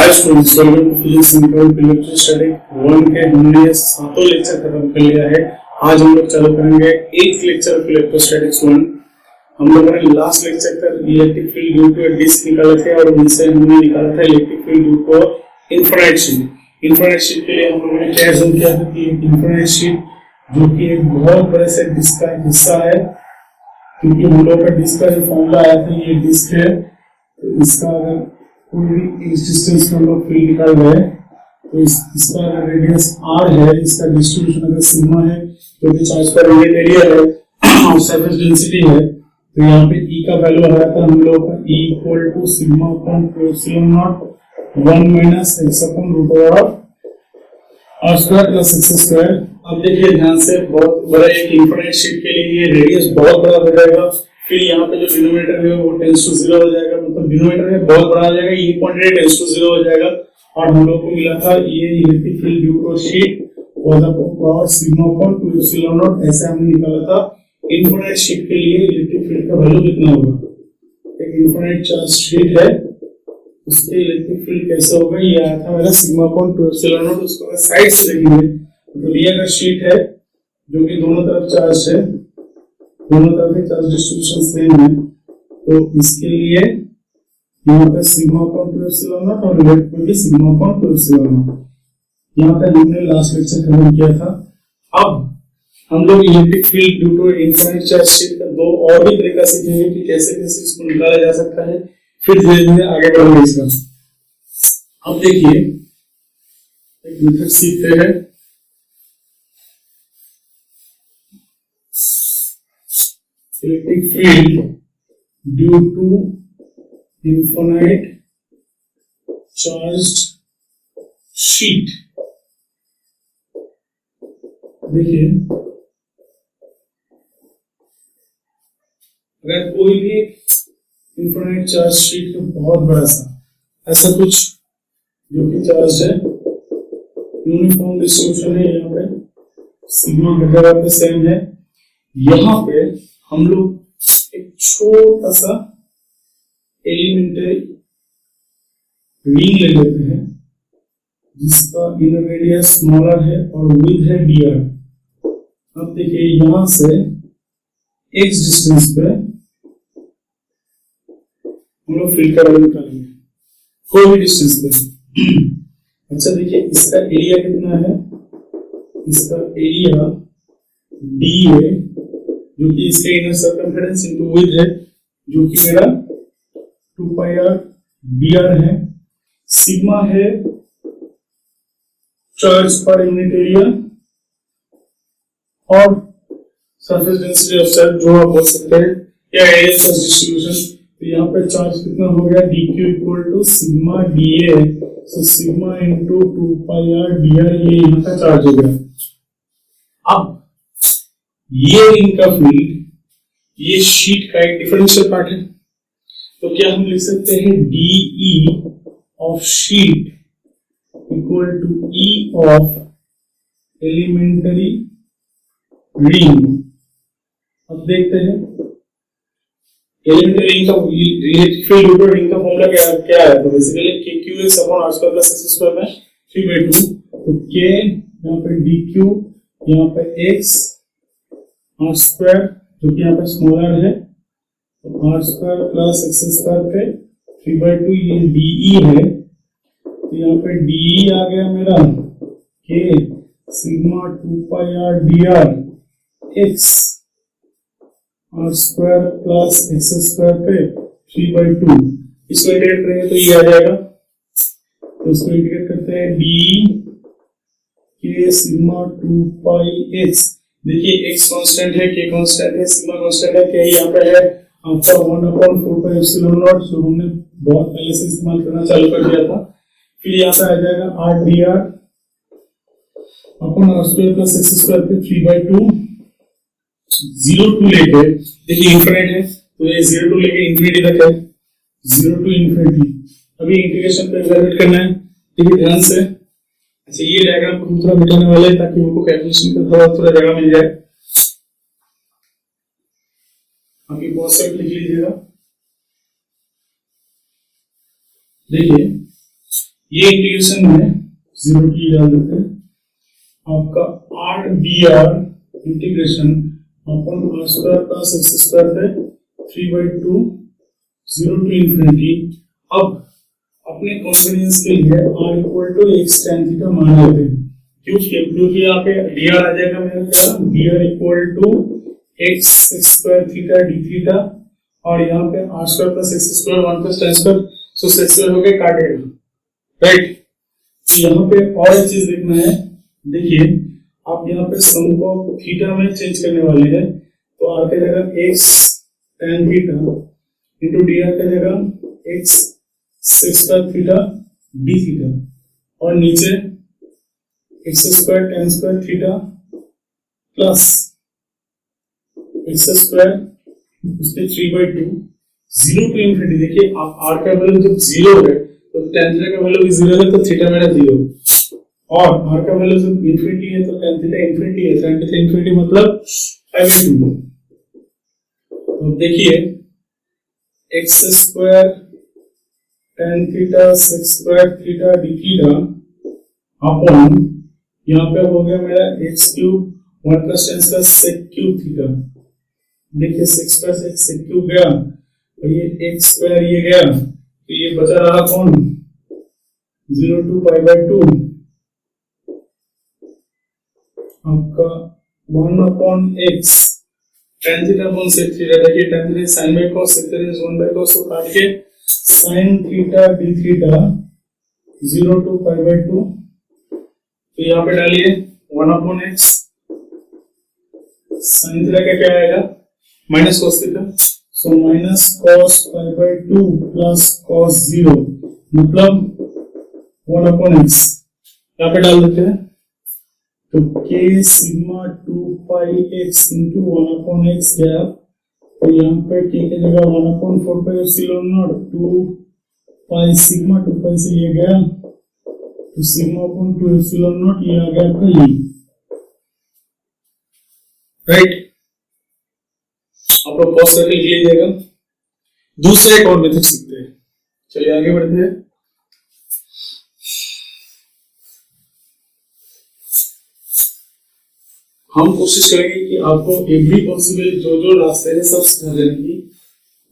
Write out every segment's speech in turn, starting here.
Hi students, welcome to physics and electrostatic 1 के हमने ये सातों लेक्चर खत्म कर लिया है। आज हम लोग चालू करेंगे 8th लेक्चर ऑफ इलेक्ट्रोस्टैटिक्स 1। हम लोगों ने लास्ट लेक्चर तक electric field due to a disc निकाले थे और उनसे हमने निकाला था electric field due to infinite sheet. Infinite sheet के लिए हम लोगों ने क्या एज्यूम किया था कि इनफाइनाइट शीट जो कि एक बहुत बड़े से डिस्क का हिस्सा है, क्योंकि हम लोग का डिस्क का जो फॉर्मूला आया था ये डिस्क है, तो इसका अगर कोई भी इस डिस्टेंस में हम लोग फील्ड निकाल रहे हैं तो इसका अगर रेडियस r है, इसका डिस्ट्रीब्यूशन अगर सिग्मा है जो कि चार्ज का रेडिएट एरिया है और सरफेस डेंसिटी है, तो यहाँ पे E का वैल्यू आया था हम लोग का E equal to sigma upon epsilon naught 1 minus x upon root over of r square plus x square. अब देखिए ध्यान से, बहुत बड़ा एक इनफाइनाइट शीट के लिए ये रेडियस बहुत बड़ा हो जाएगा। फिर यहाँ पे जो डिनोमिनेटर है वो टेंस टू 0 हो जाएगा, मतलब डिनोमिनेटर है बहुत बड़ा हो जाएगा, ये पॉइंट टेंस टू 0 हो जाएगा। और हम लोग को मिला था ये electric field due to sheet was upon power sigma upon 2 epsilon naught, ऐसे हमने निकाला था। इनफाइनाइट शीट के लिए इलेक्ट्रिक फील्ड का वैल्यू कितना होगा? एक इनफाइनाइट चार्ज शीट है, उसके इलेक्ट्रिक फील्ड कैसे होगा? ये आया था मेरा सिग्मा अपॉन 2 एप्सिलॉन नॉट। उसको साइड से लेंगे तो ये अगर शीट है जो कि दोनों तरफ चार्ज है, दोनों तरफ चार्ज डिस्ट्रीब्यूशन सेम है, तो इसके लिए यहाँ पे सिग्मा अपॉन 2 एप्सिलॉन नॉट और लेफ्ट में भी सिग्मा अपॉन 2 एप्सिलॉन नॉट। यहाँ पे हमने लास्ट लेक्चर खत्म किया था। अब हम लोग electric field due to infinite charge sheet का दो और भी तरीका सीखेंगे कि कैसे कैसे इसको निकाला जा सकता है, फिर धीरे धीरे आगे बढ़ेंगे इसका। अब देखिए एक मेथड सीखते हैं। Electric field due to infinite charged sheet. देखिए अगर कोई भी इनफाइनाइट चार्ज शीट तो बहुत बड़ा सा ऐसा कुछ जो कि चार्ज है, यूनिफॉर्म डिस्ट्रीब्यूशन है, यहाँ पे सिग्मा हर जगह पे सेम है। यहाँ पे हम लोग एक छोटा सा एलिमेंट्री रिंग ले लेते हैं जिसका इनर रेडियस स्मॉलर है और विड्थ है dr। अब देखिए यहां से x डिस्टेंस पे हम लोग फील्ड का वैल्यू निकालेंगे, कोई भी डिस्टेंस पे। अच्छा देखिए इसका एरिया कितना है? इसका एरिया d है जो कि इसका इनर सर्कमफेरेंस इनटू विड्थ है, जो कि मेरा 2 पाई r dr है। सिग्मा है चार्ज पर यूनिट एरिया और सरफेस डेंसिटी ऑफ सेल जो आप बोल सकते हैं, या एरिया सर्च डिस्ट्रीब्यूशन। तो यहाँ पे चार्ज कितना हो गया? dq equal to sigma dA, so sigma into 2 pi r dr, ये यहाँ का चार्ज हो गया। अब ये रिंग का फील्ड ये शीट का एक डिफरेंशियल पार्ट है, तो क्या हम लिख सकते हैं dE of sheet equal to E of elementary ring. अब देखते हैं एलिमेंटरी रिंग का electric field due to ring का फॉर्मूला क्या है? तो basically kqs upon r square plus s square में 3/2, तो k यहाँ पे dq, यहाँ पे x r स्क्वायर जो कि यहाँ पे स्मॉलर है, तो r square plus x square पे 3/2, ये dE है, तो यहाँ पे dE आ गया मेरा k sigma 2 pi r dr x r square plus x square पे 3/2। इसको इंटीग्रेट करेंगे तो ये आ जाएगा, तो इसको इंटीग्रेट करते हैं dE k सिग्मा 2 पाई x। देखिए x कांस्टेंट है, k कांस्टेंट है, सिग्मा कांस्टेंट है, k यहाँ पे है आपका 1/4 पाई एप्सिलॉन नॉट, जो हमने बहुत पहले से इस्तेमाल करना चालू कर दिया था। फिर यहाँ पे आ जाएगा r dr upon r square plus x square पे 3/2। 0 टू लेके, देखिए इनफिनिट है तो ये 0 टू लेके इंफिनिटी तक है, 0 टू इंफिनिटी। अभी इंटीग्रेशन पे इवैल्यूएट करना है, देखिए ध्यान से। अच्छा ये डायग्राम को थोड़ा मिटाने वाले हैं ताकि उनको कैलकुलेशन का थोड़ा जगह मिल जाए। आप ये बहुत सारे लिख लीजिएगा। देखिए ये इंटीग्रेशन में 0 to e डाल देते हैं, आपका r b r integration upon r square plus x square पे 3/2 0 to इंफिनिटी। अब अपने कॉन्फिडेंस के लिए r equal to x tan theta मान लेते हैं, क्योंकि यहाँ पे dr आ जाएगा मेरा क्या, dr equal to x square theta d theta, और यहाँ पे r square plus x square 1 प्लस tan square, so sec square होके काटेगा, राइट। यहाँ पे और एक चीज देखना है, देखिए आप यहाँ पे सम को थीटा में चेंज करने वाले हैं, तो r की जगह x tan theta into dr की जगह x sec square theta d theta, और नीचे x square tan square theta plus x square उसके 3/2 0 to इंफिनिटी। देखिए आप r का वैल्यू जब 0 है तो tan थीटा का वैल्यू भी 0 है, तो थीटा मेरा 0, और r का वैल्यू जब इंफिनिटी है तो tan थीटा इंफिनिटी है, tan थीटा इंफिनिटी मतलब I/2। तो देखिए x square tan theta sec square theta d theta upon यहाँ पे हो गया मेरा x क्यूब 1 प्लस tan square sec cube theta. देखिए sec स्क्वायर से sec क्यूब गया, और ये x स्क्वायर ये गया, तो ये बचा रहा कौन, 0 to π/2 आपका 1 upon x tan theta upon sec theta. देखिए tan theta sin by cos, sec theta is 1 by cos, तो काट के sin theta d theta 0 to π/2, तो यहाँ पे डालिए 1 अपॉन x, sin थीटा का क्या आएगा, minus cos theta, so minus cos π/2 plus cos 0 मतलब 1 अपॉन x, यहाँ पे डाल देते हैं, तो k सिग्मा 2 पाई x इंटू 1 अपॉन x गया, तो यहाँ पे k की जगह 1 upon 4 pi epsilon not 2 pi sigma 2 पाई से ये गया, तो सिग्मा अपॉन 2 एप्सिलॉन नॉट ये आ गया आपका ये, राइट। आप लोग पॉज करके लिख लीजिएगा। दूसरे एक और मेथड सीखते हैं, चलिए आगे बढ़ते हैं। हम कोशिश करेंगे कि आपको एवरी पॉसिबल जो रास्ते हैं सब सिखा देने की,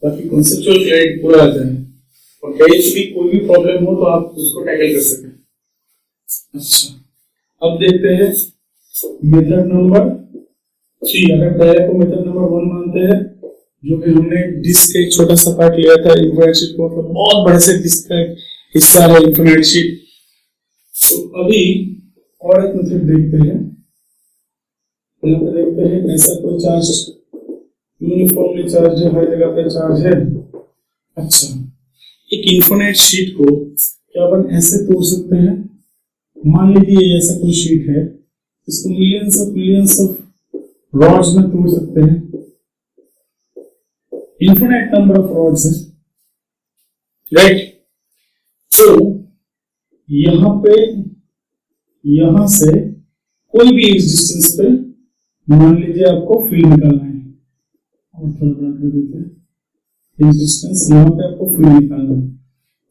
ताकि कॉन्सेप्चुअल क्लैरिटी पूरा आ जाए, और कहीं भी कोई भी प्रॉब्लम हो तो आप उसको टैकल कर सकें। अच्छा, अब देखते हैं मेथड नंबर 3। अगर पहले को मेथड नंबर 1 मानते हैं, जो कि हमने डिस्क का एक छोटा सा पार्ट लिया था, इन्फिनिट शीट को मतलब बहुत बड़े से डिस्क का हिस्सा है इन्फिनिट शीट। तो अभी और एक मेथड देखते हैं, यहाँ पे देखते हैं ऐसा कोई चार्ज यूनिफॉर्मली चार्ज है, हर जगह पे चार्ज है। अच्छा, एक इन्फिनिट शीट को क्या अपन ऐसे तोड़ सकते हैं, मान लीजिए ऐसा कोई शीट है, इसको मिलियंस ऑफ रॉड्स में तोड़ सकते हैं, इन्फिनिट नंबर ऑफ रॉड्स है, राइट। तो यहां से कोई भी इस डिस्टेंस पे मान लीजिए आपको फील्ड निकालना है, और थोड़ा बड़ा कर देते हैं, इस डिस्टेंस यहाँ पे आपको फील्ड निकालना है,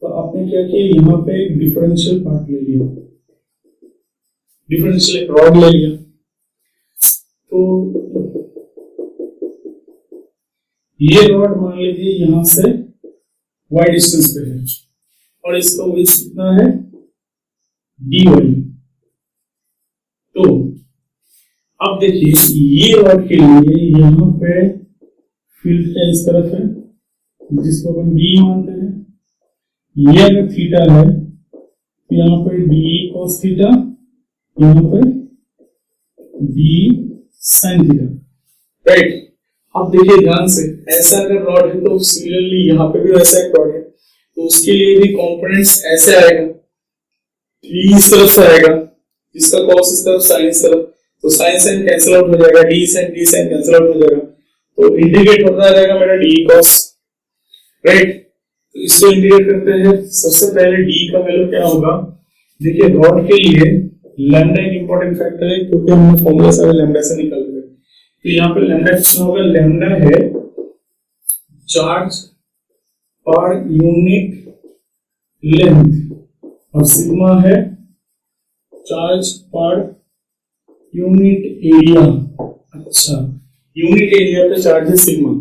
तो आपने क्या किया, यहाँ पे एक डिफरेंशियल पार्ट ले लिया, डिफरेंशियल एक रॉड ले लिया, तो ये रॉड मान लीजिए यहां से y डिस्टेंस पे है, और इसका विड्थ कितना है, dy। तो अब देखिए ये रॉड के लिए यहाँ पे फील्ड क्या इस तरफ है, जिसको अपन d मानते हैं, ये अगर थीटा है तो यहाँ पे d cos थीटा, यहाँ पे d sin थीटा, राइट। अब देखिए ध्यान से, ऐसा अगर रॉड है तो सिमिलरली यहाँ पे भी वैसा एक रॉड है, तो उसके लिए भी कंपोनेंट्स ऐसे आएगा, इस तरफ से आएगा, इसका cos इस तरफ, sin इस तरफ, तो sin sin कैंसिल आउट हो जाएगा, d sin कैंसिल आउट हो जाएगा, तो इंटीग्रेट होता जाएगा मेरा d cos, राइट। तो इसको इंटीग्रेट करते हैं, सबसे पहले d का वैल्यू क्या होगा, देखिए रॉड के लिए लैम्डा एक इंपॉर्टेंट फैक्टर है, क्योंकि हमने फॉर्मूला सारे लैम्डा से निकाले थे, तो यहाँ पे लैम्डा कितना होगा, लैम्डा है चार्ज पर यूनिट लेंथ, और सिग्मा है चार्ज पर यूनिट एरिया। अच्छा, यूनिट एरिया पे चार्ज है सिग्मा।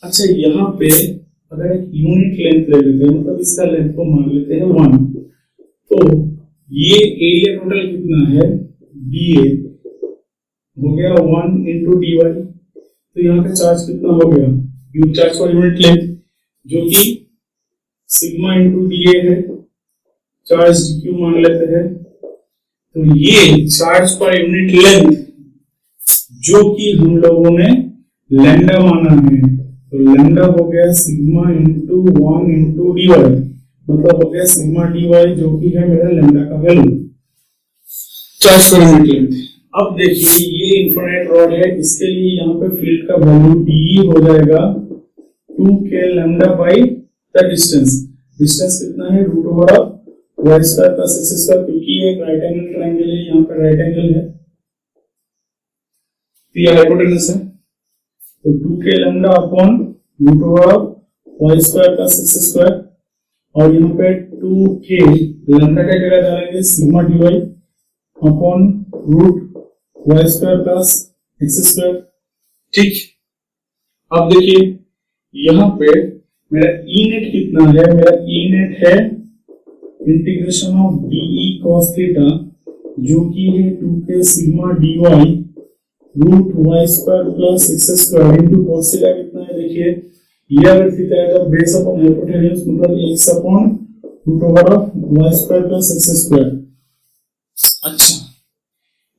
अच्छा, यहाँ पे अगर एक यूनिट लेंथ ले लेते हैं, मतलब इसका लेंथ को मान लेते हैं 1, तो ये एरिया टोटल कितना है, dA हो गया 1 इंटू dy। तो यहाँ का चार्ज कितना हो गया, unit charge per unit length, जो कि सिग्मा इंटू dA है, चार्ज dq मान लेते हैं। तो ये चार्ज पर यूनिट लेंथ जो कि हम लोगों ने लैम्डा माना है, तो लैम्डा हो गया सिग्मा इंटू 1 इंटू dy, मतलब हो गया सिग्मा dy, जो कि है मेरा लैम्डा का value charge per unit length. अब देखिए ये इन्फिनिट रॉड है, इसके लिए यहाँ पे फील्ड का वैल्यू dE हो जाएगा 2k lambda by the distance. Distance कितना है, root over of y square plus x square, क्योंकि ये एक राइट एंगल ट्रायंगल है, यहाँ पर राइट एंगल है, तो ये हाइपोटेनस है। तो 2k lambda upon root over of y square plus x square, और यहाँ पे 2k लैम्डा का जगह डालेंगे sigma dy upon root y square plus x square. ठीक, अब देखिए यहाँ पे मेरा E नेट कितना है, मेरा E नेट है integration of dE cos theta, जो कि है 2k sigma dy root y square plus x square into cos theta कितना है, देखिए ये अगर थीटा है तो बेस अपॉन हाइपोटेन्यूज, मतलब x upon root over of y square plus x square. अच्छा,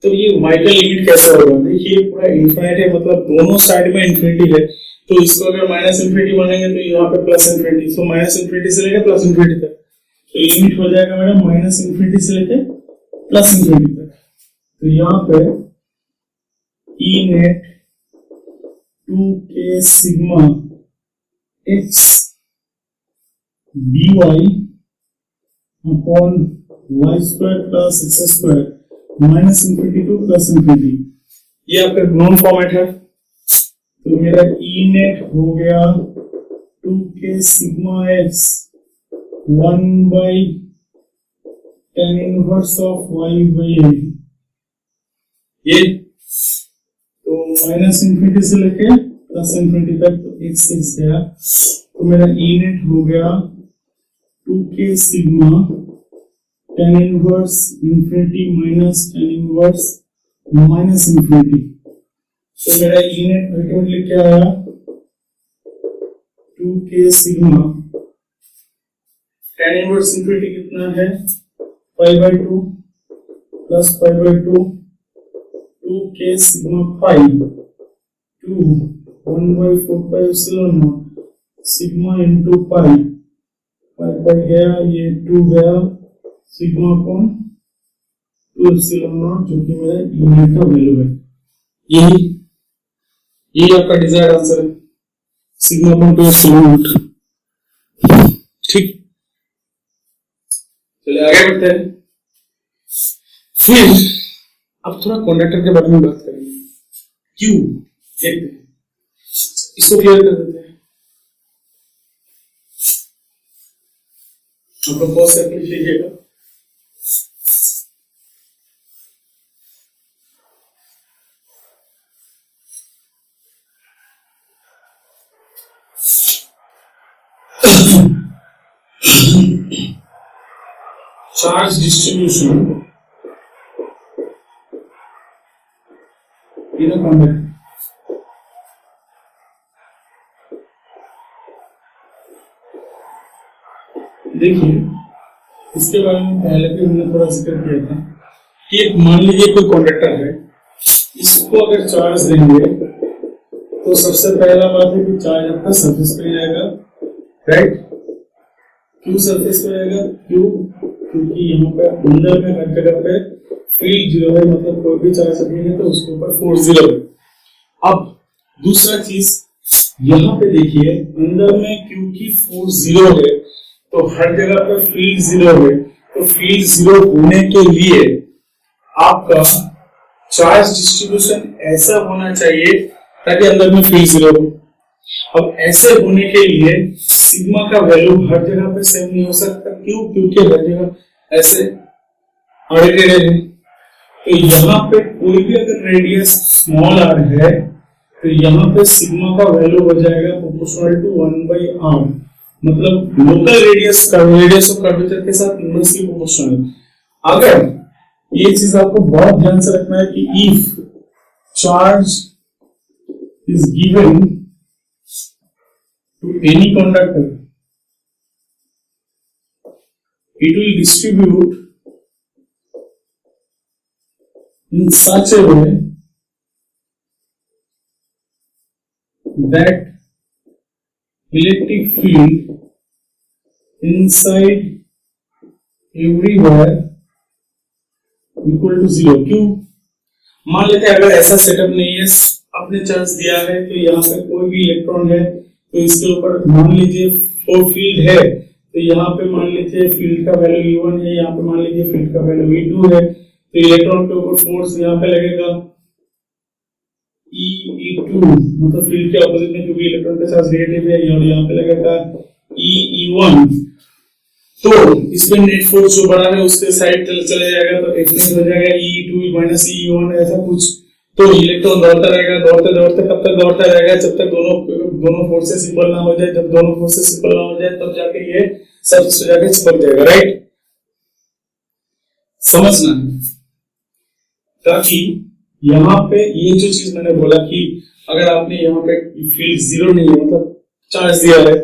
तो ये y का लिमिट कैसे होगा, देखिए पूरा इनफिनिट है, मतलब दोनों साइड में इनफिनिटी है, तो इसको अगर माइनस इनफिनिटी मानेंगे तो यहाँ पे प्लस इनफिनिटी, तो माइनस इनफिनिटी से लेकर प्लस इनफिनिटी तक, तो लिमिट हो जाएगा मेरा माइनस इनफिनिटी से लेकर प्लस इनफिनिटी तक। तो यहाँ पे E net 2k sigma x dy upon y square plus x square minus infinity two plus infinity, ये आपका नॉन फॉर्मेट है। तो मेरा E नेट हो गया 2k sigma x 1 by tan inverse of y by a, ये तो minus infinity से लेके प्लस इनफिनिटी तक, तो x गया, तो मेरा E नेट हो गया 2k sigma tan inverse infinity minus tan inverse minus infinity. तो मेरा E नेट अल्टीमेटली क्या आया, 2k sigma tan inverse infinity कितना है, pi by 2 plus pi by 2 2k sigma pi 2 1 by 4 pi epsilon naught sigma into pi, pi pi गया, ये 2 गया, sigma upon 2 epsilon not, जो कि मेरा E नेट का वैल्यू है। यही आपका डिजायर्ड आंसर है, सिग्मा अपॉन 2 एप्सिलॉन नॉट। ठीक, चलिए आगे बढ़ते हैं। फिर अब थोड़ा कंडक्टर के बारे में बात करेंगे। क्यों, देखते हैं, इसको क्लियर कर देते हैं। आप लोग पॉज करके लीजिएगा। Charge distribution in a conductor, देखिए इसके बारे में पहले भी हमने थोड़ा जिक्र किया था कि मान लीजिए कोई कंडक्टर है, इसको अगर चार्ज देंगे तो सबसे पहला बात है कि चार्ज आपका सरफेस पे जाएगा, राइट। क्यों सरफेस पे जाएगा, क्यों, क्योंकि यहाँ पे अंदर में हर जगह पे फील्ड जीरो है, मतलब कोई भी चार्ज रखेंगे तो उसके ऊपर फोर्स जीरो है। अब दूसरा चीज यहाँ पे देखिए, अंदर में क्योंकि फोर्स जीरो है तो हर जगह पर फील्ड जीरो है, तो फील्ड जीरो होने के लिए आपका चार्ज डिस्ट्रीब्यूशन ऐसा होना चाहिए ताकि अंदर में फील्ड जीरो हो। अब ऐसे होने के लिए सिग्मा का वैल्यू हर जगह पे सेम नहीं हो सकता, क्यों, क्योंकि हर जगह ऐसे आड़े टेढ़े है। तो यहाँ पे कोई भी अगर रेडियस स्मॉल r है तो यहाँ पे सिग्मा का वैल्यू हो जाएगा प्रोपोर्शनल टू 1/r, मतलब लोकल रेडियस ऑफ कर्वेचर के साथ इनवर्सली प्रोपोर्शनल। अगर ये चीज आपको बहुत ध्यान से रखना है कि if charge is given to any conductor it will distribute in such a way that electric field inside everywhere equal to 0। क्यों? मान लेते हैं अगर ऐसा सेटअप नहीं है, आपने चार्ज दिया है तो यहाँ पे कोई भी इलेक्ट्रॉन है तो इसके ऊपर मान लीजिए वो फील्ड है, तो यहाँ पे मान लीजिए फील्ड का वैल्यू E1 है, यहाँ पे मान लीजिए फील्ड का वैल्यू E2 है, तो इलेक्ट्रॉन के ऊपर फोर्स यहाँ पे लगेगा E2, मतलब फील्ड के ऑपोजिट में क्योंकि इलेक्ट्रॉन के साथ रिलेटिव है, और यहाँ पे लगेगा E1। तो इसमें नेट फोर्स जो बड़ा है उसके साइड चले जाएगा, तो एक्सचेंज हो जाएगा E2 माइनस E1 ऐसा कुछ। तो इलेक्ट्रॉन दौड़ता रहेगा, दौड़ते दौड़ते कब तक दौड़ता रहेगा, जब तक दोनों फोर्सेस इक्वल ना हो जाए। जब दोनों फोर्सेस इक्वल ना हो जाए तब जाके ये सब जाके चिपक जाएगा, राइट? समझना। ताकि यहाँ पे ये जो चीज मैंने बोला कि अगर आपने यहाँ पे फील्ड जीरो नहीं है, मतलब चार्ज दिया है,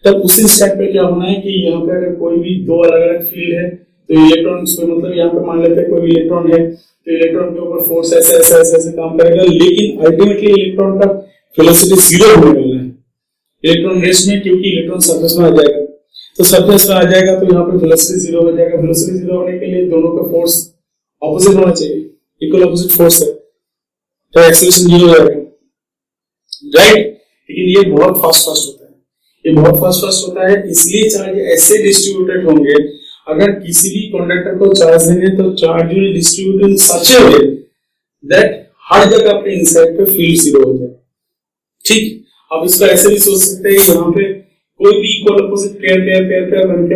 तब उसी स्टेप पे क्या होना है कि यहाँ पे अगर कोई भी दो अलग अलग फील्ड है तो इलेक्ट्रॉन पे, मतलब यहाँ पे मान लेते हैं कोई इलेक्ट्रॉन है तो इलेक्ट्रॉन के ऊपर फोर्स ऐसे ऐसे ऐसे ऐसे काम करेगा, लेकिन अल्टीमेटली इलेक्ट्रॉन का वेलोसिटी जीरो होने वाला है इलेक्ट्रॉन रेस्ट में, क्योंकि इलेक्ट्रॉन सरफेस में आ जाएगा। तो सरफेस में आ जाएगा तो यहाँ पे वेलोसिटी जीरो हो जाएगा। वेलोसिटी जीरो होने के लिए दोनों का फोर्स ऑपोजिट होना चाहिए, इक्वल ऑपोजिट फोर्स है, तो एक्सेलरेशन जीरो हो जाएगा, राइट? लेकिन ये बहुत फास्ट होता है, ये बहुत फास्ट होता है, इसलिए चार्ज ऐसे डिस्ट्रीब्यूटेड होंगे। अगर किसी भी कंडक्टर को चार्ज देंगे तो charge will distribute in such a way that हर जगह पे इनसाइड पे फील्ड जीरो हो जाए, ठीक? अब इसको ऐसे भी सोच सकते हैं कि यहाँ पे कोई भी इक्वल अपोजिट पेयर बनके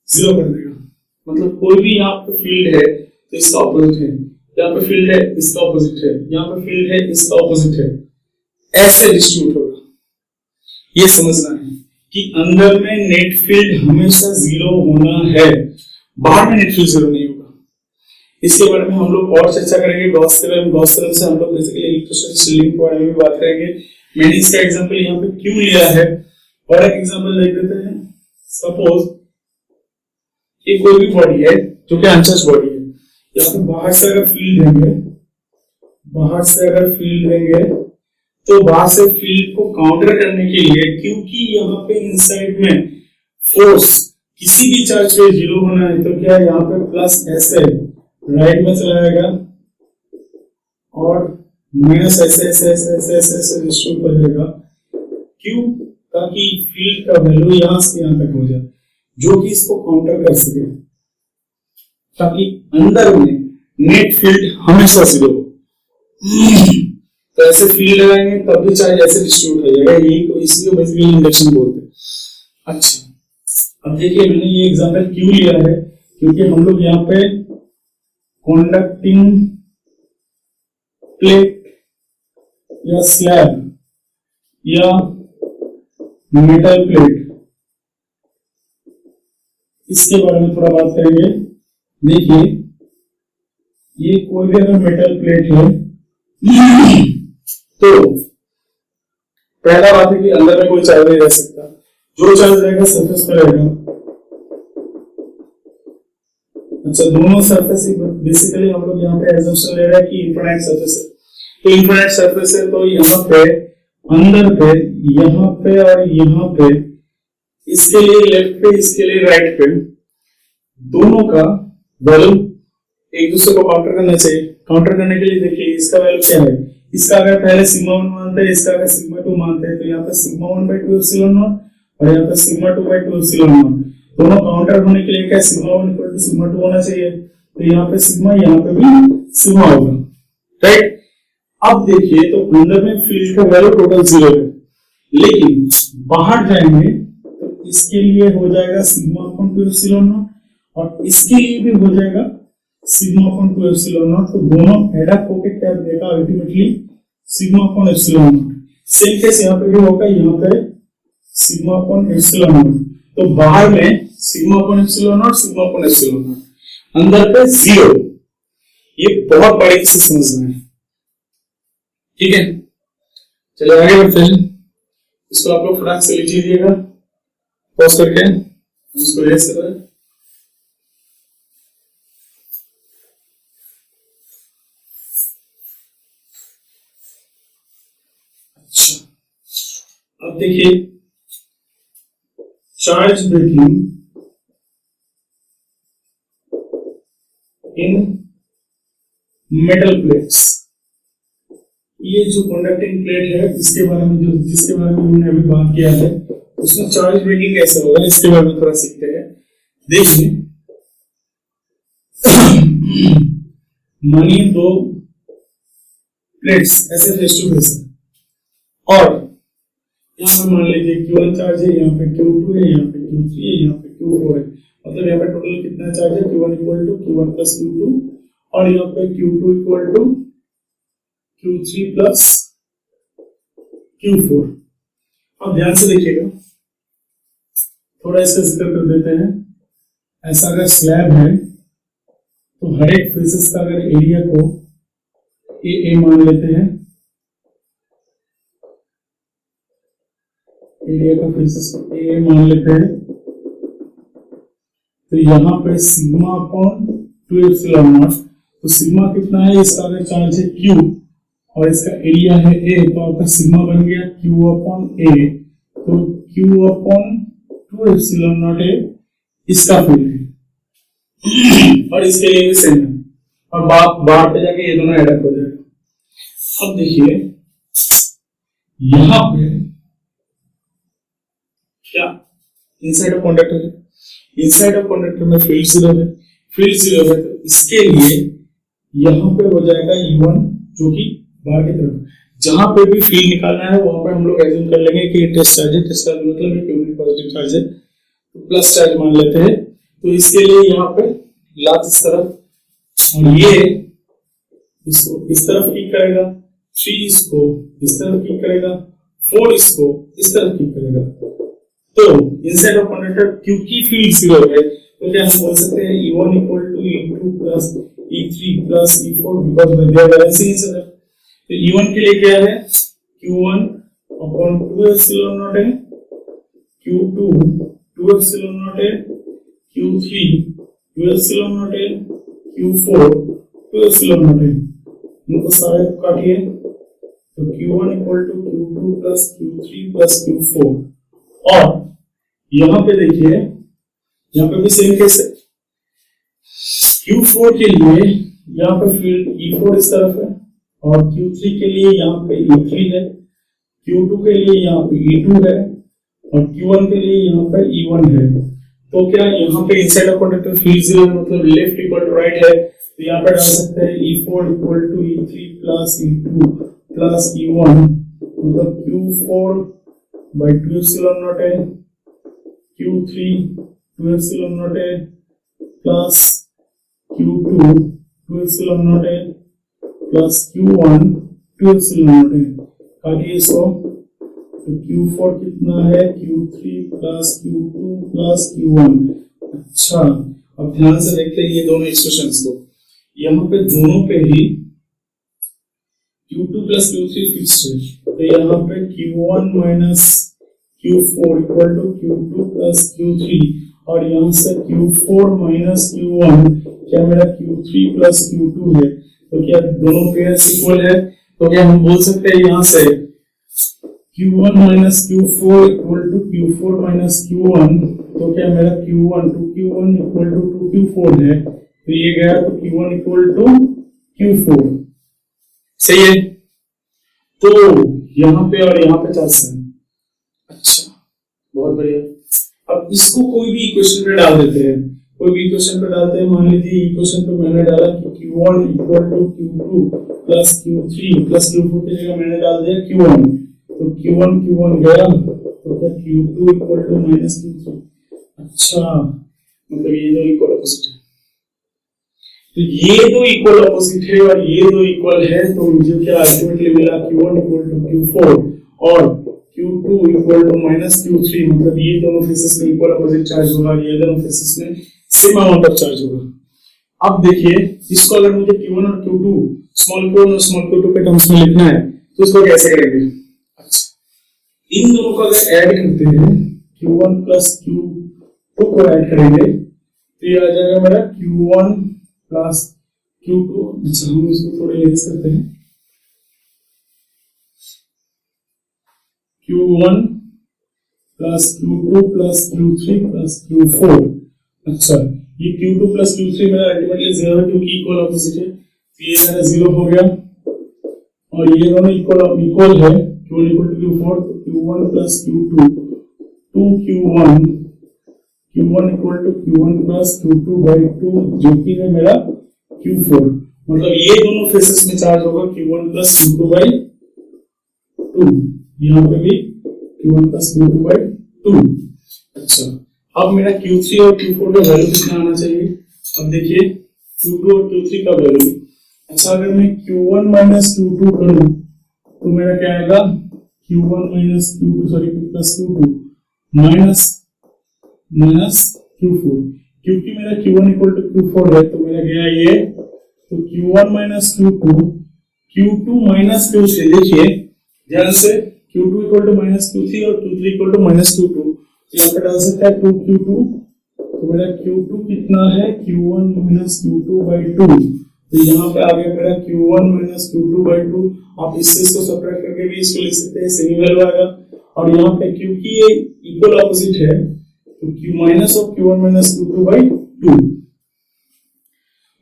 जीरो कर देगा, मतलब कोई भी यहाँ पे फील्ड है तो इसका ऑपोजिट है, यहाँ पे फील्ड है इसका ऑपोजिट है, यहाँ पे फील्ड है इसका ऑपोजिट है, ऐसे डिस्ट्रीब्यूट होगा। ये समझना है कि अंदर में नेट फील्ड हमेशा जीरो होना है, बाहर में नेट फील्ड जीरो नहीं होगा। इसके बारे में हम लोग और चर्चा करेंगे। गॉस थ्योरम से हम लोग बेसिकली इलेक्ट्रोस्टैटिक शील्डिंग के बारे में भी बात करेंगे। मैंने इसका एग्जांपल यहाँ पे क्यों लिया है और एक एग्जांपल देख देते हैं। सपोज ये कोई भी बॉडी है जो कि अनचार्ज बॉडी है, यहाँ पे बाहर से अगर फील्ड देंगे तो बाहर से फील्ड को काउंटर करने के लिए, क्योंकि यहाँ पे इनसाइड में फोर्स किसी भी चार्ज पे जीरो होना है, तो क्या यहाँ पे प्लस ऐसे राइट में चला जाएगा और माइनस ऐसे ऐसे ऐसे ऐसे ऐसे ऐसे डिस्ट्रीब्यूट हो जाएगा। क्यों? ताकि फील्ड का वैल्यू यहाँ से यहाँ तक हो जाए जो कि इसको काउंटर कर सके, ताकि अंदर में नेट फील्ड हमेशा जीरो हो। तो ऐसे फील्ड लगाएंगे तब भी चार्ज ऐसे डिस्ट्रीब्यूट हो जाएगा, यही तो इसलिए बेसिकली इंडक्शन बोलते हैं। अच्छा, अब देखिए मैंने ये एग्जांपल क्यों लिया है, क्योंकि हम लोग यहाँ पे कंडक्टिंग प्लेट या स्लैब या मेटल प्लेट, इसके बारे में थोड़ा बात करेंगे। देखिए ये कोई भी अगर मेटल प्लेट है तो पहला बात है कि अंदर में कोई चार्ज नहीं रह सकता, जो चार्ज रहेगा सरफेस पे रहेगा। अच्छा, दोनों सरफेस बेसिकली हम लोग यहाँ पे एजम्पशन ले रहे हैं कि इनफिनिट सरफेस है, तो इनफिनिट सरफेस है तो यहाँ पे अंदर पे, यहाँ पे और यहाँ पे, इसके लिए लेफ्ट पे इसके लिए राइट पे, दोनों का वैल्यू एक दूसरे को काउंटर करना चाहिए। काउंटर करने के लिए देखिए इसका वैल्यू क्या है, इसका अगर पहले सिग्मा 1 मानते हैं, इसका अगर सिग्मा 2 मानते हैं, तो यहाँ पे सिग्मा 1/2 एप्सिलॉन नॉट और यहाँ पे सिग्मा 2/2 एप्सिलॉन नॉट, दोनों काउंटर होने के लिए क्या सिग्मा 1 = सिग्मा 2 होना चाहिए, तो यहाँ पे सिग्मा, यहाँ पे भी सिग्मा होगा, राइट? अब देखिए तो अंदर में फील्ड का वैल्यू टोटल जीरो है, लेकिन बाहर जाएंगे तो इसके लिए हो जाएगा सिग्मा 1/2 एप्सिलॉन नॉट और इसके लिए भी हो जाएगा सिग्मा अपॉन 2 एप्सिलॉन नॉट। तो दोनों एड अप होके क्या देगा ultimately sigma upon epsilon not. Same case यहाँ पे भी होगा, यहाँ पे सिग्मा अपॉन एप्सिलॉन नॉट। तो बाहर में sigma upon epsilon naught, sigma upon epsilon not, अंदर पे 0। ये बहुत बड़ी से समझना है, ठीक है। चलिए आगे बढ़ते हैं। इसको आप लोग फटाक से लिख लीजिएगा पॉज करके, हम इसको रेस कर रहे हैं। अच्छा, अब देखिए charge breaking in metal plates. ये जो कंडक्टिंग प्लेट है इसके बारे में, जो जिसके बारे में हमने अभी बात किया है, उसमें चार्ज ब्रेकिंग कैसे होगा इसके बारे में थोड़ा सीखते हैं। देखिए मानिए दो प्लेट्स ऐसे फेस टू फेस है और यहाँ पे मान लीजिए Q1 चार्ज है, यहाँ पे Q2 है, यहाँ पे Q3 है, यहाँ पे Q4 है। मतलब यहाँ पे टोटल कितना चार्ज है, Q1 equal to Q1 plus Q2 और यहाँ पे Q2 equal to Q3 plus Q4। अब ध्यान से देखिएगा, थोड़ा इसका जिक्र कर देते हैं। ऐसा अगर स्लैब है तो हर एक फेसेस का अगर एरिया को ए मान लेते हैं, एरिया का फेसेस को ए मान लेते हैं, तो यहाँ पे सिग्मा अपॉन 2 एप्सिलॉन नॉट। तो सिग्मा कितना है, इसका अगर चार्ज है Q और इसका एरिया है A, तो आपका सिग्मा बन गया Q अपॉन A। तो Q upon 2 epsilon not A इसका फील्ड है और इसके लिए भी सेम है और बाहर पे जाके ये दोनों एडअप हो जाएगा। अब देखिए यहां पे क्या इनसाइड ऑफ कंडक्टर है, इनसाइड ऑफ कंडक्टर में फील्ड 0 है, फील्ड 0 है, तो इसके लिए यहां पे हो जाएगा E1 जो कि बाहर की तरफ। जहां पे भी फील्ड निकालना है वहां पे हम लोग एज्यूम कर लेंगे कि ये टेस्ट चार्ज है, टेस्ट चार्ज मतलब एक यूनिट पॉजिटिव चार्ज है, तो प्लस चार्ज मान लेते हैं। तो इसके लिए यहाँ पे लात इस तरफ और ये इसको इस तरफ किक करेगा, 3 इसको इस तरफ किक करेगा, 4 इसको इस तरफ किक करेगा। तो इनसाइड ऑफ कंडक्टर क्योंकि फील्ड 0 है तो क्या हम बोल सकते हैं E1 equal to E2 plus E3 plus E4 because they are balancing each other. तो E1 के लिए क्या है, Q1 अपॉन 2 एप्सिलॉन नॉट है, Q2 2 एप्सिलॉन नॉट है, Q3 2 एप्सिलॉन नॉट है, Q4 2 एप्सिलॉन नॉट है। इनको सारे काटिए तो Q1 equal to Q2 plus Q3 plus Q4। और यहां पे देखिए यहां पे भी सेम केस है। Q4 के लिए यहाँ पे फील्ड E4 इस तरफ है और Q3 के लिए यहाँ पे E3 है, Q2 के लिए यहाँ पे E2 है और Q1 के लिए यहाँ पे E1 है। तो क्या यहाँ पे इनसाइड ऑफ कंडक्टर फील्ड 0 मतलब लेफ्ट इक्वल टू राइट है, तो यहाँ पे डाल सकते हैं E4 equal to E3 plus E2 plus E1 मतलब Q4 by 2 एप्सिलॉन नॉट है, Q3 2 एप्सिलॉन नॉट है प्लस Q2 2 एप्सिलॉन नॉट है प्लस Q1 2 एप्सिलॉन नॉट है। काटिए इसको तो Q4 कितना है, Q3 plus Q2 plus Q1। अच्छा, अब ध्यान से देखते हैं ये दोनों एक्सप्रेशंस को। यहाँ पे दोनों पे ही Q2 प्लस Q3 फिक्स्ड है, तो यहाँ पे Q1 minus Q4 equal to Q2 plus Q3 और यहाँ से Q4 माइनस Q1 क्या मेरा Q3 प्लस Q2 है। तो क्या दोनों पेयर्स इक्वल है, तो क्या हम बोल सकते हैं यहाँ से Q1 minus Q4 equal to Q4 minus Q1। तो क्या मेरा Q1 2Q1 equal to 2Q4 है, तो ये गया तो Q1 इक्वल टू Q4। सही है, तो यहाँ पे और यहाँ पे चार्ज है। अच्छा, बहुत बढ़िया। अब इसको कोई भी इक्वेशन पे डाल देते हैं, कोई भी इक्वेशन पे डालते हैं। मान लीजिए इक्वेशन पे मैंने डाला कि Q1 equal to Q2 plus Q3 plus Q4 की जगह मैंने डाल दिया Q1, तो Q1 गया तो क्या Q2 equal to minus Q3। अच्छा, मतलब ये दो इक्वल ऑपोजिट है। तो ये दो इक्वल ऑपोजिट है और ये दो इक्वल है, तो मुझे क्या अल्टीमेटली मिला Q1 इक्वल टू Q4 और Q2 equal to minus Q3, मतलब ये दोनों फेसेस में इक्वल ऑपोजिट चार्ज होगा, ये दोनों फेसेस में सेम अमाउंट ऑफ चार्ज होगा। अब देखिए इसको अगर मुझे Q1 और Q2 स्मॉल q1 और स्मॉल q2 के टर्म्स में लिखना है तो इसको कैसे करेंगे? अच्छा, इन दोनों को अगर ऐड करते हैं Q1 प्लस Q2 को ऐड करेंगे तो ये आ जाएगा मेरा Q1 प्लस Q2। अच्छा, हम इसको थोड़े लेस करते हैं, Q1 plus Q2 plus Q3 plus Q4। अच्छा, ये Q2 प्लस Q3 मेरा अल्टीमेटली 0 है क्योंकि इक्वल ऑपोजिट है, तो ये मेरा 0 हो गया और ये दोनों इक्वल है, Q1 इक्वल टू Q4, तो Q1 plus Q2 2Q1 equal to Q1 plus Q2 by 2 जो कि है मेरा Q4, मतलब ये दोनों फेसेस में चार्ज होगा Q1 प्लस Q2 बाई 2, यहाँ पे भी Q1 प्लस Q2 बाई 2। अच्छा, अब मेरा Q3 और Q4 का वैल्यू कितना आना चाहिए? अब देखिए Q2 और Q3 का वैल्यू, अच्छा अगर मैं Q1 माइनस Q2 करूं तो मेरा क्या आएगा? Q1 minus Q2 sorry plus Q2 minus Q4, क्योंकि मेरा Q1 इक्वल टू Q4 है तो मेरा गया ये, तो Q1 minus Q2 minus Q3। देखिए ध्यान से, Q2 equal to minus Q3 और Q3 equal to minus Q2, यहाँ पे डाल सकता है 2Q2, तो मेरा Q2 कितना है? Q1 माइनस Q2 बाई 2, तो यहाँ पे आ गया मेरा Q1 माइनस Q2 बाई 2। आप इससे इसको सब्ट्रैक्ट करके भी इसको लिख सकते हैं, सेमी वैल्यू आएगा। और यहाँ पे क्योंकि ये इक्वल ऑपोजिट है तो Q minus of Q1 minus Q2 by 2।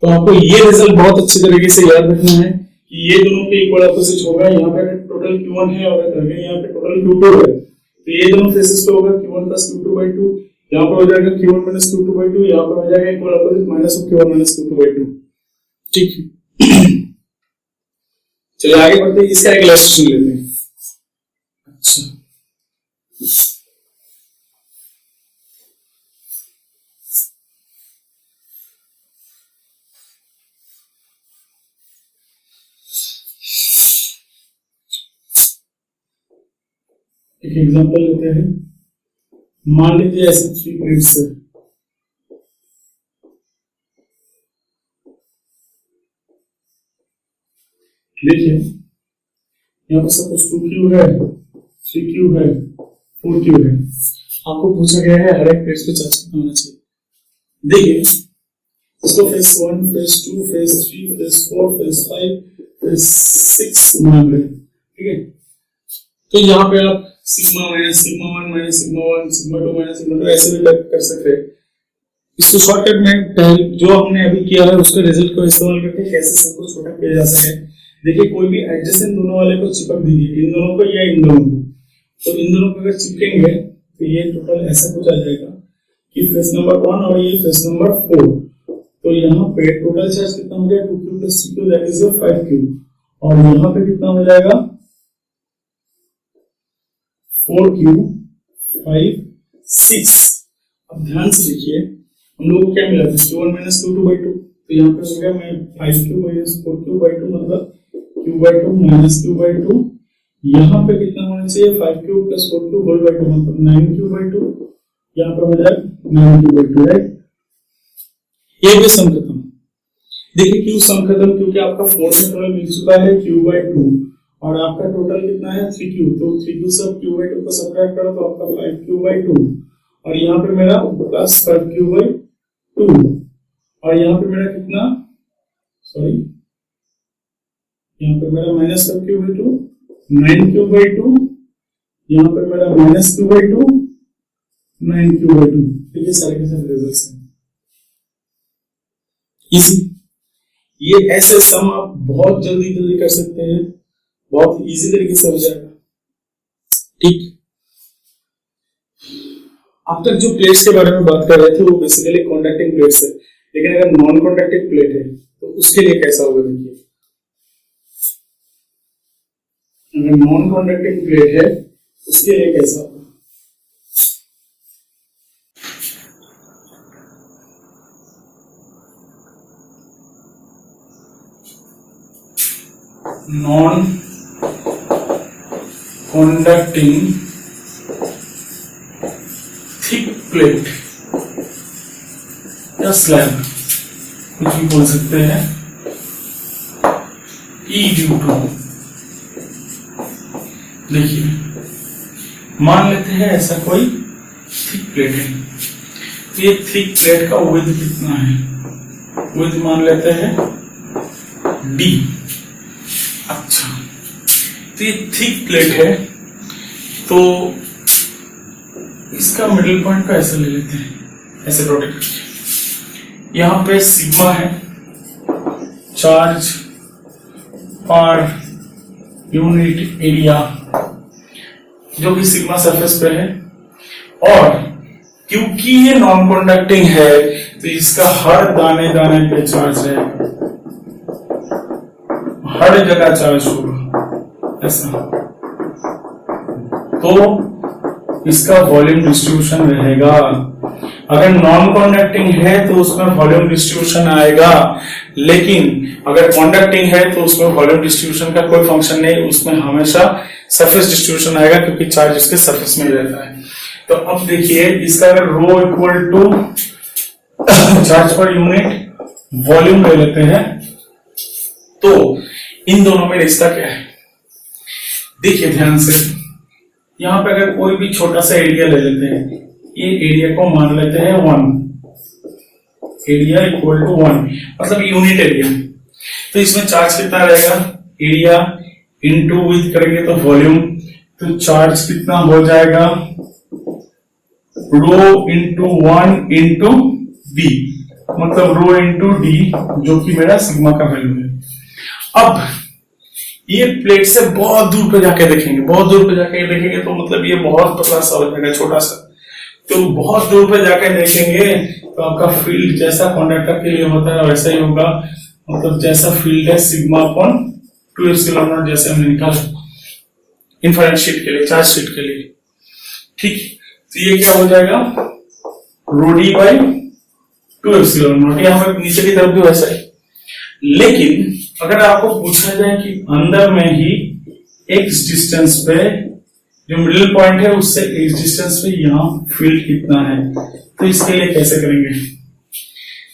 तो आपको ये रिजल्ट बहुत अच्छी तरीके से याद रखना है कि ये दोनों के इक्वल ऑपोजिट होगा। यहाँ पे टोटल Q1 है और अगर यहाँ पे टोटल Q2 है तो ये दोनों फेसेस पे होगा Q1 प्लस Q2 बाई 2, यहाँ पे हो जाएगा Q1 माइनस Q2 बाई 2, यहाँ पे हो जाएगा equal opposite minus of Q1 minus Q2 by 2। ठीक है, चलिए आगे बढ़ते हैं, इसका एक इलस्ट्रेशन लेते हैं। अच्छा, एक एग्जांपल लेते हैं। मान लीजिए ऐसे 3 प्लेट्स है, देखिए यहाँ पर सपोज 2Q है, 3Q है, 4Q है। आपको पूछा गया है हर एक प्लेट पे चार्ज कितना होना चाहिए। देखिए इसको phase 1, phase 2, phase 3, phase 4, phase 5, phase 6 मान लें, ठीक है। तो यहाँ पे आप sigma minus sigma 1 minus sigma 1, sigma 2 minus sigma 2 ऐसे भी कर सकते हैं। इसको शॉर्टकट में जो हमने अभी किया है उसके रिजल्ट को इस्तेमाल करके कैसे सबको छोटा किया जा सके। देखिए कोई भी एडजेसेंट दोनों वाले को चिपक दीजिए, इन दोनों को या इन दोनों को। तो इन दोनों को अगर चिपकेंगे तो ये टोटल ऐसा कुछ आ जाएगा कि फेस नंबर 1 और ये फेस नंबर 4। तो यहाँ पे टोटल चार्ज कितना हो गया? 2Q plus 3Q that is 5Q। और यहाँ पे कितना हो जाएगा? 4Q 5 6। अब ध्यान से देखिए हम लोगों को क्या मिला? Q1 माइनस Q2 बाई 2, तो यहाँ पे हो गया मैं 5Q माइनस 4Q बाई 2 मतलब Q by 2 minus Q by 2। यहाँ पे कितना होना चाहिए? 5Q plus 4Q whole by 2 मतलब 9Q बाई 2। यहाँ पे हो जाए 9Q बाई 2, राइट। ये भी सम खत्म। देखिए क्यों सम खत्म? क्योंकि आपका 4 में टोटल मिल चुका है Q बाई 2 और आपका टोटल कितना है? 3Q। तो 3Q से Q बाई 2 को सब्ट्रैक्ट करो तो आपका 5Q बाई 2 और यहाँ पे मेरा प्लस 5Q बाई 2 और यहाँ पे मेरा कितना? सॉरी, यहाँ पे मेरा minus 5Q by 2, 9Q by 2, यहाँ पे मेरा minus Q by 2, 9Q by 2। ठीक है, सारे के सारे रिजल्ट्स हैं। इजी, ये ऐसे सम आप बहुत जल्दी कर सकते हैं, बहुत इजी तरीके से हो जाएगा। ठीक, अब तक जो प्लेट्स के बारे में बात कर रहे थे वो बेसिकली कॉन्डक्टिंग प्लेट्स है, लेकिन अगर नॉन कॉन्डक्टिंग प्लेट है तो उसके लिए कैसा होगा? देखिए अगर नॉन कॉन्डक्टिंग प्लेट है उसके लिए कैसा होगा? नॉन कंडक्टिंग थिक प्लेट या स्लैब, कुछ भी बोल सकते हैं, ई ड्यू टू, देखिए मान लेते हैं ऐसा कोई थिक प्लेट है, तो ये थिक प्लेट का विड्थ कितना है, विड्थ मान लेते हैं डी। अच्छा, तो ये थिक प्लेट है, तो इसका मिडिल पॉइंट को ऐसे ले लेते हैं, ऐसे रोटेट करके। यहां पे सिग्मा है, चार्ज पर यूनिट एरिया, जो कि सिग्मा सरफेस पे है, और क्योंकि ये नॉन कंडक्टिंग है तो इसका हर दाने दाने पे चार्ज है, हर जगह चार्ज होगा ऐसा, तो इसका वॉल्यूम डिस्ट्रीब्यूशन रहेगा। अगर नॉन कंडक्टिंग है तो उसमें वॉल्यूम डिस्ट्रीब्यूशन आएगा, लेकिन अगर कंडक्टिंग है तो उसमें वॉल्यूम डिस्ट्रीब्यूशन का कोई फंक्शन नहीं, उसमें हमेशा सरफेस डिस्ट्रीब्यूशन आएगा, क्योंकि चार्ज उसके सरफेस में ही रहता है। तो अब देखिए, इसका अगर rho equal to charge per unit volume ले लेते हैं, तो इन दोनों में रिश्ता क्या है, देखिए ध्यान से। यहां पे अगर कोई भी छोटा सा एरिया ले लेते हैं, ये एरिया को मान लेते हैं 1, एरिया इक्वल टू 1, मतलब यूनिट एरिया। तो इसमें चार्ज कितना रहेगा, एरिया इंटू विड्थ करेंगे तो वॉल्यूम, तो चार्ज कितना हो जाएगा, रो इंटू 1 इंटू बी, मतलब रो इंटू डी, जो कि मेरा सिग्मा का वैल्यू है। अब ये प्लेट से बहुत दूर पे जाके देखेंगे, बहुत दूर पे जाके देखेंगे तो मतलब ये बहुत पतला सा हो जाएगा, छोटा सा, तो बहुत दूर पे जाके देखेंगे तो आपका फील्ड जैसा कंडक्टर के लिए होता है वैसा ही होगा, मतलब जैसा फील्ड है सिग्मा अपॉन 2 एप्सिलॉन नॉट, जैसे हमने निकाला इन्फ्रारेड शीट के लिए, चार्ज शीट के लिए, ठीक। तो ये क्या हो जाएगा, rho D by 2 epsilon not, यहाँ पर नीचे की तरफ भी वैसा है। लेकिन अगर आपको पूछा जाए कि अंदर में ही एक्स डिस्टेंस पे जो मिडिल पॉइंट है उससे एक्स डिस्टेंस पे यहाँ फील्ड कितना है, तो इसके लिए कैसे करेंगे,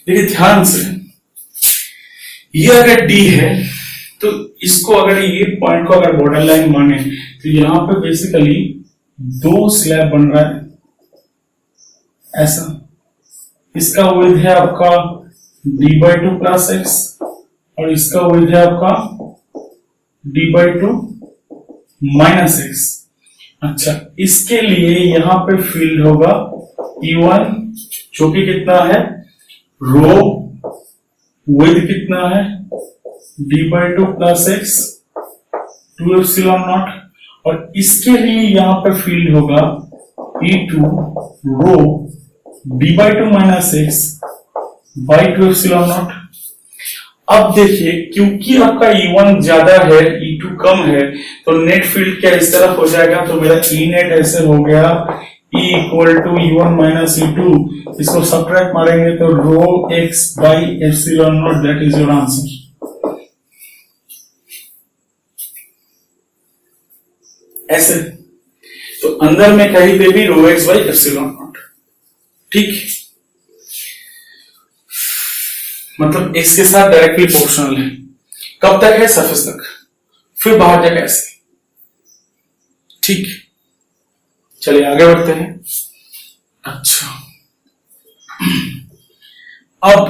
देखिए ध्यान से। ये अगर डी है तो इसको, अगर ये पॉइंट को अगर बॉर्डर लाइन माने, तो यहाँ पे बेसिकली 2 स्लैब बन रहा है ऐसा। इसका विड्थ है आपका d/2 प्लस एक्स, और इसका विड्थ है आपका d/2 माइनस एक्स। अच्छा, इसके लिए यहां पे फील्ड होगा E1, जो कि कितना है, रो, विड्थ कितना है d/2 plus x 2 epsilon not, और इसके लिए यहां पे फील्ड होगा E2 rho d/2 minus x by 2 epsilon naught. अब देखिए, क्योंकि आपका E1 ज्यादा है, E2 कम है, तो नेट फील्ड क्या इस तरफ हो जाएगा, तो मेरा E नेट ऐसे हो गया E equal to E1 minus E2, इसको सब्ट्रैक्ट मारेंगे तो rho X by epsilon naught, that is your answer. ऐसे तो अंदर में कहीं पे भी rho X by epsilon naught, ठीक, मतलब एक्स के साथ डायरेक्टली प्रोपोर्शनल है। कब तक है, सरफेस तक, फिर बाहर जाके ऐसे, ठीक। चलिए आगे बढ़ते हैं। अच्छा, अब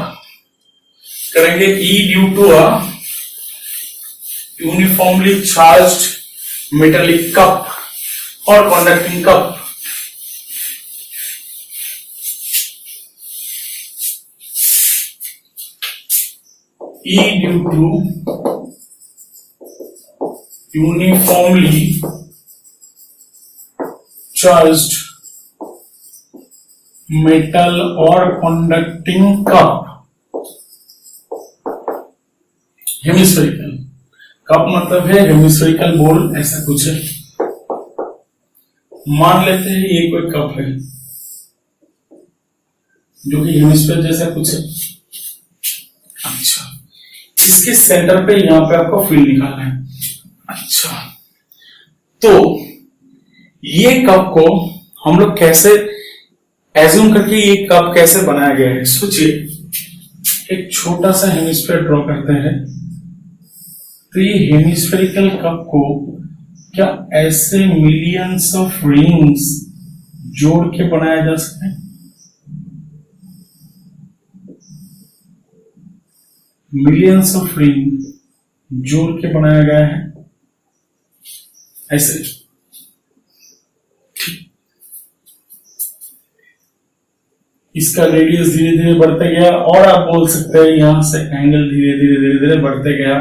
करेंगे E due to a uniformly charged metallic cup और conducting cup. E due to uniformly charged metal or conducting cup, hemispherical cup मतलब है हेमिस्फेरिकल बोल, ऐसा कुछ है। मान लेते हैं ये कोई कप है जो कि हेमिस्फेयर जैसा कुछ है। अच्छा, इसके सेंटर पे यहां पे आपको फील्ड निकालना है। अच्छा, तो ये कप को हम लोग कैसे एज्यूम करके ये कप कैसे बनाया गया है, सोचिए। एक छोटा सा हेमिस्फीयर ड्रॉ करते हैं। तो ये हेमिस्फेरिकल कप को क्या ऐसे मिलियंस ऑफ रिंग्स जोड़ के बनाया जा सकता है? मिलियंस ऑफ रिंग जोड़ के बनाया गया है ऐसे। इसका रेडियस धीरे धीरे बढ़ते गया, और आप बोल सकते हैं यहां से एंगल धीरे धीरे धीरे धीरे बढ़ते गया,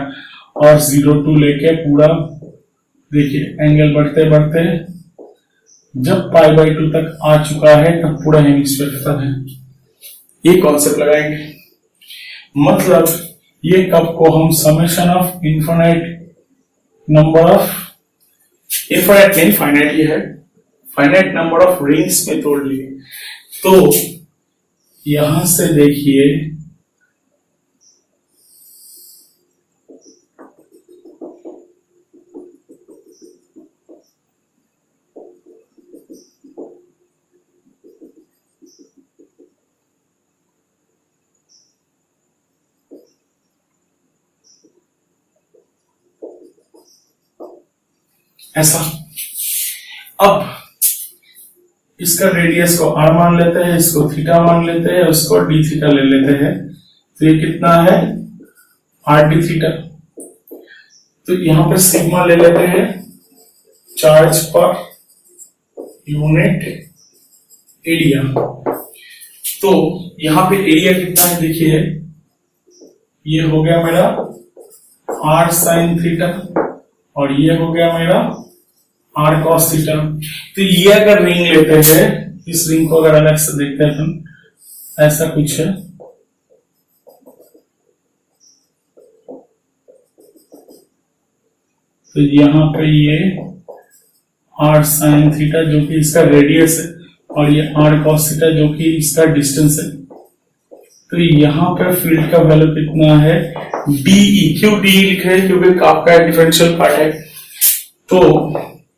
और 0 to लेके पूरा देखिए एंगल बढ़ते बढ़ते जब π/2 तक आ चुका है तब पूरा हेमिस्फीयर खत्म है। ये कॉन्सेप्ट लगाएंगे, मतलब ये कप को हम summation of infinite number of, infinite नहीं फाइनाइट ही है, फाइनाइट नंबर ऑफ रिंग्स में तोड़ लिए। तो यहां से देखिए ऐसा। अब इसका रेडियस को r मान लेते हैं, इसको थीटा मान लेते हैं, उसको d थीटा ले लेते हैं। तो ये कितना है r d थीटा। तो यहां पे सिग्मा ले लेते हैं, चार्ज पर यूनिट एरिया। तो यहां पे एरिया कितना है देखिए, ये हो गया मेरा r sin थीटा, और ये हो गया मेरा r cos थीटा। तो ये अगर रिंग लेते हैं, इस रिंग को अगर अलग से देखते हैं हम, ऐसा कुछ है। तो यहां पे ये r sin थीटा जो कि इसका रेडियस है, और ये r cos थीटा जो कि इसका डिस्टेंस है। तो यहाँ पे फील्ड का वैल्यू कितना है, DE। क्यों DE लिख रहे हैं, क्योंकि आपका डिफरेंशियल पार्ट है। तो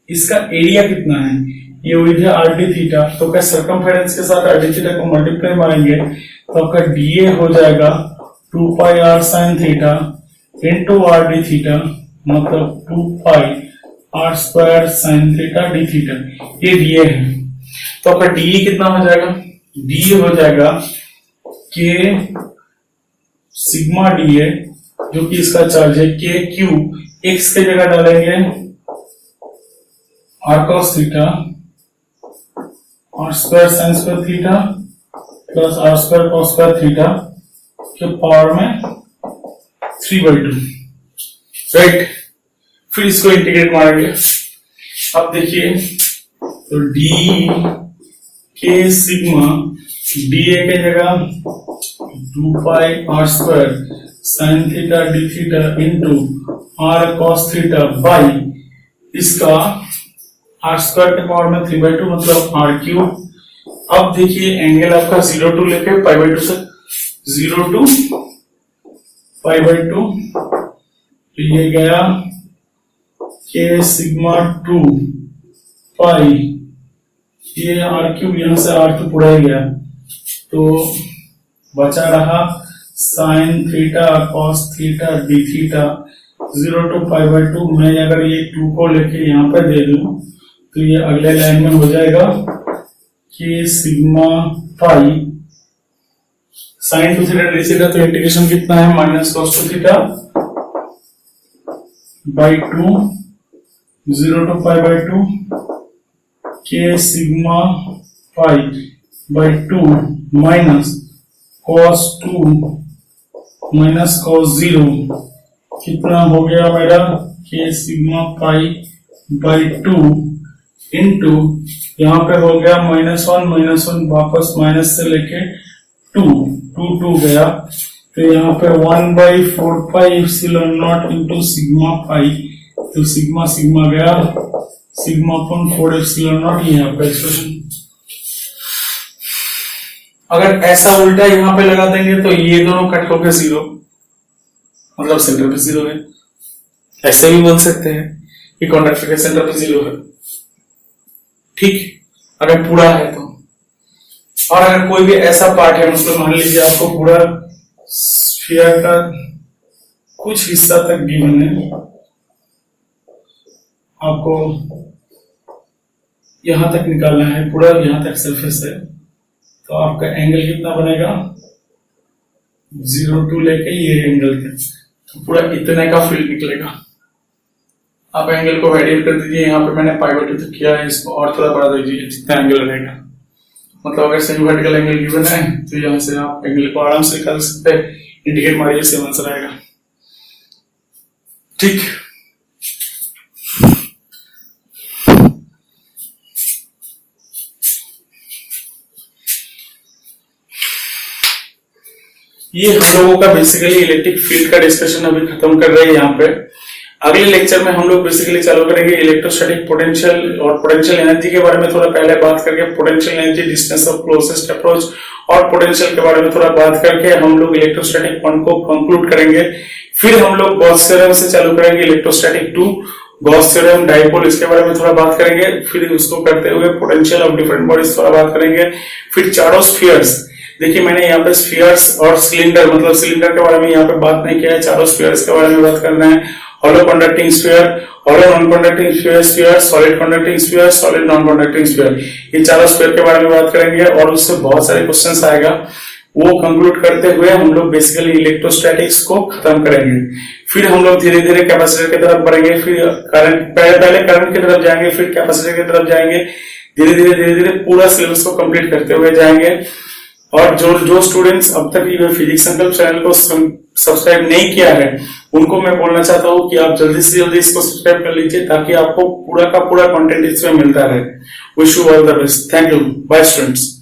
इसका एरिया कितना है, ये हुई है r d थीटा। तो क्या सर्कमफेरेंस के साथ r d थीटा को मल्टीप्लाई मारेंगे तो आपका dA हो जाएगा 2 pi r sin theta into r d theta, मतलब 2 pi r square sin theta d theta. ये dA है। तो आपका dE कितना हो जाएगा, dE हो जाएगा k सिग्मा dA, जो कि इसका चार्ज है k q, x के जगह डालेंगे r cos theta r square sin square theta plus r square cos square theta के पावर में 3/2, राइट। फिर इसको इंटीग्रेट मारेंगे। अब देखिए, तो d k सिग्मा dA के जगह 2 pi r square sin theta d theta into r cos theta by इसका r स्क्वायर के पावर में 3/2, मतलब r क्यूब। अब देखिए एंगल आपका 0 to लेके π/2 से 0 to π/2, तो ये गया k सिग्मा 2 पाई, ये r क्यूब, यहां से r तो पूरा ही गया, तो बचा रहा sin theta cos theta d theta 0 to π/2। मैं अगर ये 2 को लेके यहाँ पे दे दूं तो ये अगले लाइन में हो जाएगा कि sigma pi sin 2 theta d theta. तो इंटीग्रेशन कितना है, minus cos 2 theta by 2 0 to π/2 k sigma pi by 2 minus cos 2 minus cos 0, कितना हो गया मेरा k sigma pi by 2 into यहाँ पे हो गया -1 वापस माइनस से लेके 2 गया, तो यहाँ पे 1/4 पाई epsilon not into sigma pi. तो सिग्मा सिग्मा गया, सिग्मा अपॉन 4 एप्सिलॉन नॉट, ये आपका एक्सप्रेशन। अगर ऐसा उल्टा यहाँ पे लगा देंगे तो ये दोनों कट होकर 0, मतलब सेंटर पे 0 है। ऐसे भी बोल सकते हैं। ये कॉन्टैक्ट के सेंटर पे 0 है, ठीक, अगर पूरा है तो। और अगर कोई भी ऐसा पार्ट है, मतलब मान लीजिए आपको पूरा स्फीयर का कुछ हिस्सा तक गिवन है, आपको यहां तक निकालना है, पूरा यहां तक सरफेस है, तो आपका एंगल कितना बनेगा 0 टू लेके ये एंगल तक, तो पूरा इतने का फील्ड निकलेगा। आप एंगल को वेरिएट कर दीजिए, यहाँ पे मैंने पाई/2 तक किया है, इसको और थोड़ा बढ़ा दीजिए जितना एंगल रहेगा। मतलब अगर सेमी वर्टिकल एंगल गिवन है तो यहाँ से आप एंगल को आराम से निकाल सकते हैं, इंडिकेट मारिए, सेम आंसर आएगा, ठीक। ये हम लोगों का बेसिकली इलेक्ट्रिक फील्ड का डिस्कशन अभी खत्म कर रहे हैं यहाँ पे। अगले लेक्चर में हम लोग बेसिकली चालू करेंगे इलेक्ट्रोस्टैटिक पोटेंशियल और पोटेंशियल एनर्जी के बारे में थोड़ा पहले बात करके, potential energy, distance of closest approach और पोटेंशियल के बारे में थोड़ा बात करके हम लोग इलेक्ट्रोस्टैटिक पॉइंट को कंक्लूड करेंगे। फिर हम लोग गॉस थ्योरम से चालू करेंगे इलेक्ट्रोस्टैटिक 2, गॉस थ्योरम, डाइपोल, इसके बारे में थोड़ा बात करेंगे। फिर उसको करते हुए पोटेंशियल ऑफ डिफरेंट बॉडीज थोड़ा बात करेंगे। फिर चारों स्फीयर्स, देखिए मैंने यहाँ पे स्फीयर्स और सिलेंडर, मतलब सिलेंडर के बारे में यहाँ पे बात नहीं किया है, चारों स्फीयर्स के बारे में बात करना है। Hollow conducting sphere, hollow non conducting sphere, solid conducting sphere, solid non conducting sphere, ये चारों स्फीयर के बारे में बात करेंगे और उससे बहुत सारे क्वेश्चंस आएगा। वो कंक्लूड करते हुए हम लोग बेसिकली इलेक्ट्रोस्टैटिक्स को खत्म करेंगे। फिर हम लोग धीरे धीरे कैपेसिटर की तरफ बढ़ेंगे, फिर करंट, पहले करंट की तरफ जाएंगे, फिर कैपेसिटर की तरफ जाएंगे, धीरे धीरे पूरा सिलेबस को कंप्लीट करते हुए जाएंगे। और जो स्टूडेंट्स अब तक ये फिजिक्स संकल्प चैनल को सब्सक्राइब नहीं किया है, उनको मैं बोलना चाहता हूँ कि आप जल्दी से जल्दी इसको सब्सक्राइब कर लीजिए, ताकि आपको पूरा का पूरा कंटेंट इसमें मिलता रहे। Wish you all the best. Thank you. Bye students.